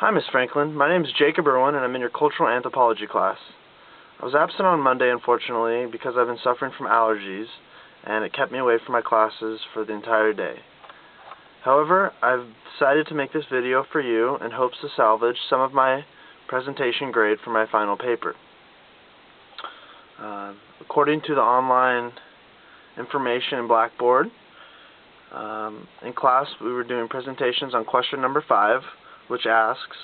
Hi, Miss Franklin. My name is Jacob Irwin, and I'm in your Cultural Anthropology class. I was absent on Monday, unfortunately, because I've been suffering from allergies, and it kept me away from my classes for the entire day. However, I've decided to make this video for you in hopes to salvage some of my presentation grade for my final paper. According to the online information in Blackboard, in class we were doing presentations on question number 5, which asks,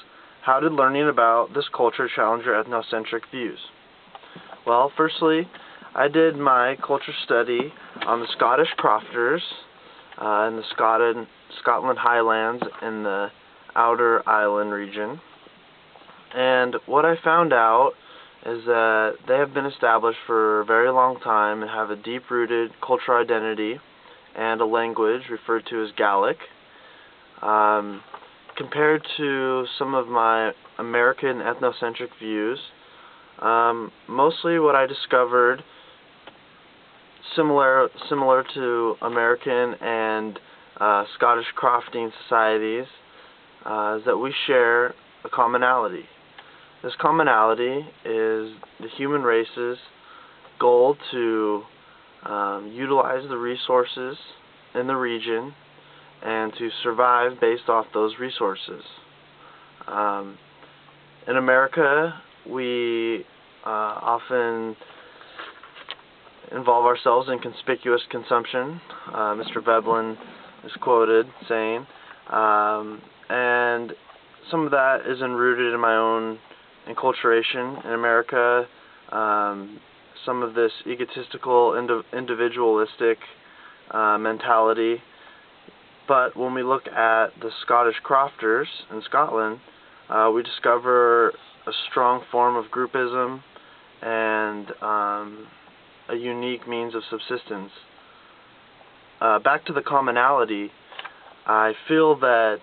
how did learning about this culture challenge your ethnocentric views? Well, firstly, I did my culture study on the Scottish Crofters in the Scotland Highlands in the Outer Island region. And what I found out is that they have been established for a very long time and have a deep-rooted cultural identity and a language referred to as Gaelic. Compared to some of my American ethnocentric views, mostly what I discovered similar to American and Scottish crofting societies is that we share a commonality. This commonality is the human race's goal to utilize the resources in the region and to survive based off those resources. In America, we often involve ourselves in conspicuous consumption. Mr. Veblen is quoted saying, and some of that is rooted in my own enculturation in America. Some of this egotistical, individualistic mentality. But when we look at the Scottish crofters in Scotland, we discover a strong form of groupism and a unique means of subsistence. Back to the commonality, I feel that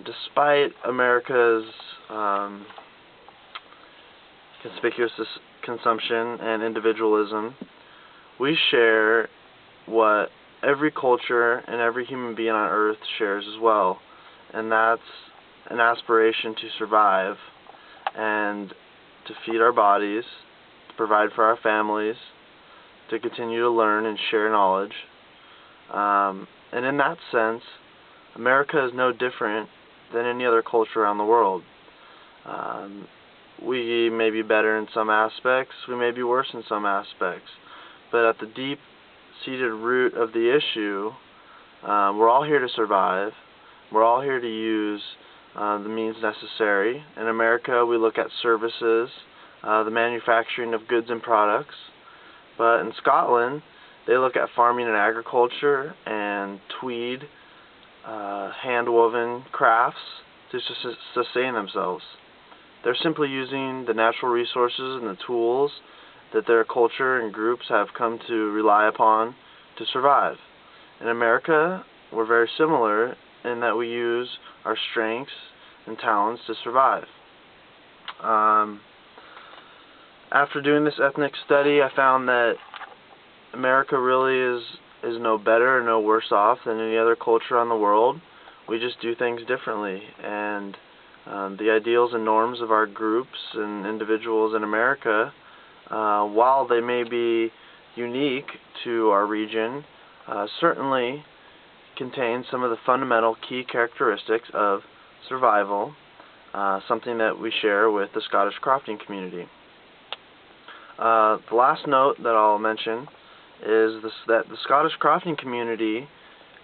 despite America's conspicuous consumption and individualism, we share what every culture and every human being on earth shares as well, and that's an aspiration to survive and to feed our bodies, to provide for our families, to continue to learn and share knowledge. And in that sense, America is no different than any other culture around the world. We may be better in some aspects, we may be worse in some aspects, but at the deep-seated root of the issue, we're all here to survive. We're all here to use the means necessary. In America, we look at services, the manufacturing of goods and products. But in Scotland, they look at farming and agriculture and tweed, hand-woven crafts to sustain themselves. They're simply using the natural resources and the tools that their culture and groups have come to rely upon to survive. In America, we're very similar in that we use our strengths and talents to survive. After doing this ethnic study, I found that America really is no better or no worse off than any other culture on the world. We just do things differently, and the ideals and norms of our groups and individuals in America, while they may be unique to our region, certainly contain some of the fundamental key characteristics of survival, something that we share with the Scottish crofting community. The last note that I'll mention is that the Scottish crofting community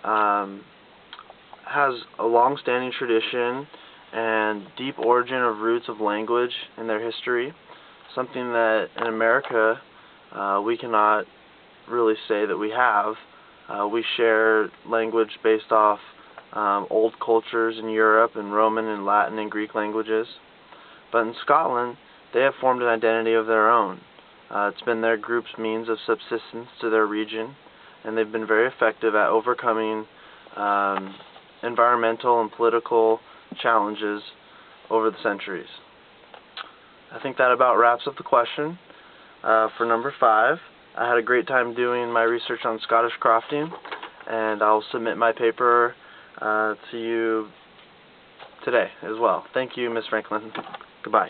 has a long-standing tradition and deep origin of roots of language in their history, something that in America we cannot really say that we have. We share language based off old cultures in Europe and Roman and Latin and Greek languages. But in Scotland, they have formed an identity of their own. It's been their group's means of subsistence to their region, and they've been very effective at overcoming environmental and political challenges over the centuries. I think that about wraps up the question for number 5. I had a great time doing my research on Scottish crofting, and I'll submit my paper to you today as well. Thank you, Ms. Franklin. Goodbye.